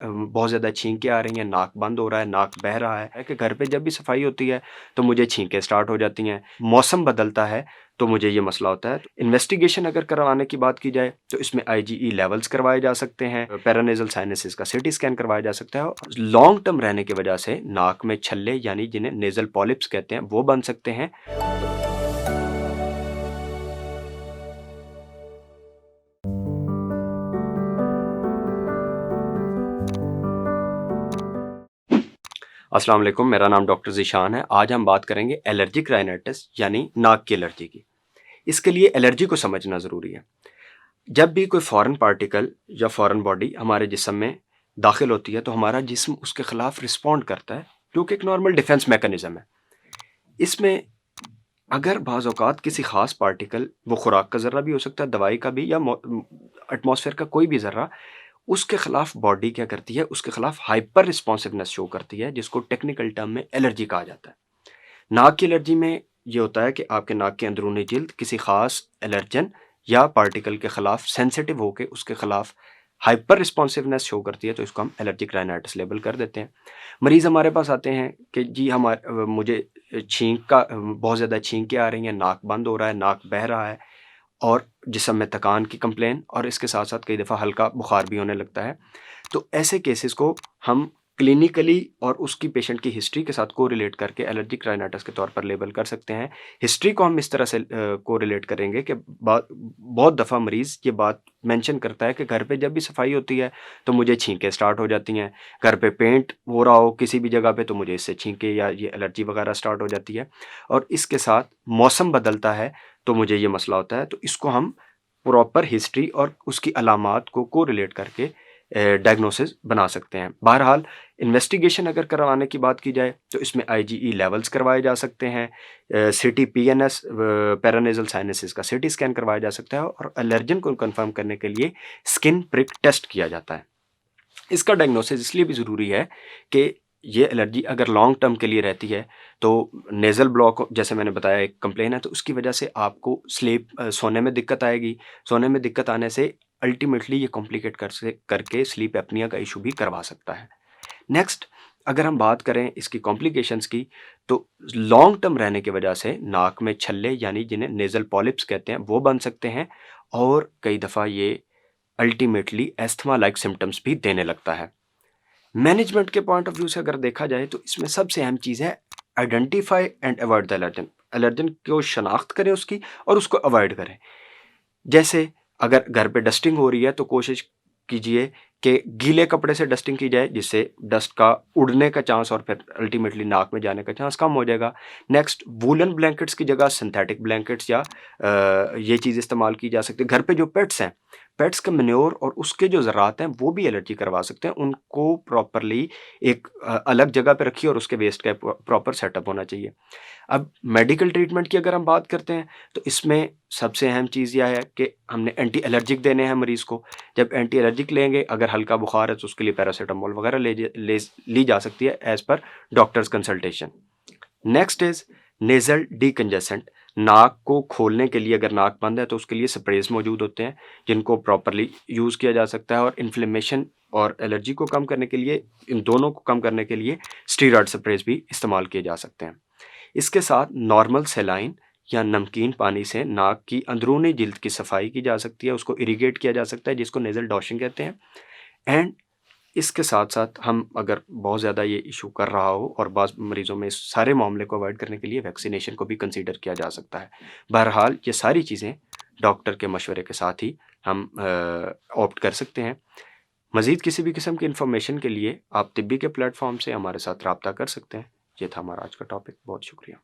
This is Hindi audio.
बहुत ज़्यादा छींकें आ रही हैं, नाक बंद हो रहा है, नाक बह रहा है कि घर पे जब भी सफाई होती है तो मुझे छींकें स्टार्ट हो जाती हैं। मौसम बदलता है तो मुझे ये मसला होता है। इन्वेस्टिगेशन अगर करवाने की बात की जाए तो इसमें आईजीई लेवल्स करवाए जा सकते हैं, पैरानेज़ल साइनसेस का सीटी स्कैन करवाया जा सकता है। लॉन्ग टर्म रहने की वजह से नाक में छल्ले यानी जिन्हें नेज़ल पॉलिप्स कहते हैं वो बन सकते हैं। अस्सलाम वालेकुम, मेरा नाम डॉक्टर ज़ीशान है। आज हम बात करेंगे एलर्जिक राइनाइटिस यानी नाक की एलर्जी की। इसके लिए एलर्जी को समझना ज़रूरी है। जब भी कोई फॉरेन पार्टिकल या फॉरेन बॉडी हमारे जिस्म में दाखिल होती है तो हमारा जिस्म उसके खिलाफ रिस्पॉन्ड करता है, जो कि एक नॉर्मल डिफेंस मैकेनिज्म है। इसमें अगर बाज़ औक़ात किसी ख़ास पार्टिकल, वो खुराक का ज़र्रा भी हो सकता है, दवाई का भी, या एटमॉस्फेयर का कोई भी ज़र्रा, उसके खिलाफ बॉडी क्या करती है, उसके खिलाफ हाइपर रिस्पॉन्सिवनेस शो करती है, जिसको टेक्निकल टर्म में एलर्जी कहा जाता है। नाक की एलर्जी में ये होता है कि आपके नाक की अंदरूनी जिल्द किसी खास एलर्जन या पार्टिकल के खिलाफ सेंसिटिव होकर उसके खिलाफ हाइपर रिस्पॉन्सिवनेस शो करती है, तो इसको हम एलर्जिक राइनाइटिस लेबल कर देते हैं। मरीज़ हमारे पास आते हैं कि जी मुझे छींक का बहुत ज़्यादा छींकें आ रही हैं, नाक बंद हो रहा है, नाक बह रहा है, और जिस्म में थकान की कंप्लेन, और इसके साथ साथ कई दफ़ा हल्का बुखार भी होने लगता है। तो ऐसे केसेस को हम क्लिनिकली और उसकी पेशेंट की हिस्ट्री के साथ कोरिलेट करके एलर्जिक राइनाइटिस के तौर पर लेबल कर सकते हैं। हिस्ट्री को हम इस तरह से कोरिलेट करेंगे कि बहुत दफ़ा मरीज़ ये बात मेंशन करता है कि घर पे जब भी सफाई होती है तो मुझे छींकें स्टार्ट हो जाती हैं। घर पे पेंट हो रहा हो किसी भी जगह पे तो मुझे इससे छींकें या ये एलर्जी वगैरह स्टार्ट हो जाती है। और इसके साथ मौसम बदलता है तो मुझे ये मसला होता है। तो इसको हम प्रॉपर हिस्ट्री और उसकी अलामात को कोरिलेट करके डायग्नोसिस बना सकते हैं। बहरहाल इन्वेस्टिगेशन अगर करवाने की बात की जाए तो इसमें आईजीई लेवल्स करवाए जा सकते हैं, सीटी पीएनएस पैरानेज़ल साइनसेस का सीटी स्कैन करवाया जा सकता है, और एलर्जन को कंफर्म करने के लिए स्किन प्रिक टेस्ट किया जाता है। इसका डायग्नोसिस इसलिए भी ज़रूरी है कि ये एलर्जी अगर लॉन्ग टर्म के लिए रहती है तो नेज़ल ब्लॉक, जैसे मैंने बताया, एक कंप्लेन है, तो उसकी वजह से आपको सोने में दिक्कत आएगी। सोने में दिक्कत आने से अल्टीमेटली ये कॉम्प्लिकेट करके स्लीप एपनिया का इशू भी करवा सकता है। नेक्स्ट, अगर हम बात करें इसकी कॉम्प्लिकेशंस की, तो लॉन्ग टर्म रहने की वजह से नाक में छल्ले यानी जिन्हें नेज़ल पॉलिप्स कहते हैं वो बन सकते हैं, और कई दफ़ा ये अल्टीमेटली एस्थमा लाइक सिम्टम्स भी देने लगता है। मैनेजमेंट के पॉइंट ऑफ व्यू से अगर देखा जाए तो इसमें सबसे अहम चीज़ है identify and avoid the allergen. Allergen को शनाख्त करें उसकी, और उसको अवॉइड करें। जैसे अगर घर पे डस्टिंग हो रही है तो कोशिश कीजिए कि गीले कपड़े से डस्टिंग की जाए, जिससे डस्ट का उड़ने का चांस और फिर अल्टीमेटली नाक में जाने का चांस कम हो जाएगा। नेक्स्ट, वूलन ब्लैंकेट्स की जगह सिंथेटिक ब्लैंकेट्स या ये चीज़ इस्तेमाल की जा सकती है। घर पे जो पेट्स हैं, पेट्स का मैन्योर और उसके जो ज़रात हैं वो भी एलर्जी करवा सकते हैं। उनको प्रॉपरली एक अलग जगह पे रखिए और उसके वेस्ट का प्रॉपर सेटअप होना चाहिए। अब मेडिकल ट्रीटमेंट की अगर हम बात करते हैं तो इसमें सबसे अहम चीज़ यह है कि हमने एंटी एलर्जिक देने हैं मरीज़ को। जब एंटी एलर्जिक लेंगे, अगर हल्का बुखार है तो उसके लिए पैरासिटामोल वगैरह ली जा सकती है एज़ पर doctor's consultation. Next is nasal decongestant. नाक को खोलने के लिए, अगर नाक बंद है तो उसके लिए स्प्रेज मौजूद होते हैं जिनको प्रॉपरली यूज़ किया जा सकता है, और इन्फ्लेमेशन और एलर्जी को कम करने के लिए, इन दोनों को कम करने के लिए स्टीरॉयड स्प्रेज भी इस्तेमाल किए जा सकते हैं। इसके साथ नॉर्मल सेलाइन या नमकीन पानी से नाक की अंदरूनी जिल्द की सफाई की जा सकती है, उसको इरिगेट किया जा सकता है, जिसको नेज़ल डॉशिंग कहते हैं। एंड इसके साथ साथ हम अगर बहुत ज़्यादा ये इशू कर रहा हो और बाज़ मरीज़ों में इस सारे मामले को अवॉइड करने के लिए वैक्सीनेशन को भी कंसीडर किया जा सकता है। बहरहाल ये सारी चीज़ें डॉक्टर के मशवरे के साथ ही हम ऑप्ट कर सकते हैं। मज़ीद किसी भी किस्म की इन्फॉर्मेशन के लिए आप तिब्बी के प्लेटफॉर्म से हमारे साथ रब्ता कर सकते हैं। ये था हमारा आज का टॉपिक। बहुत शुक्रिया।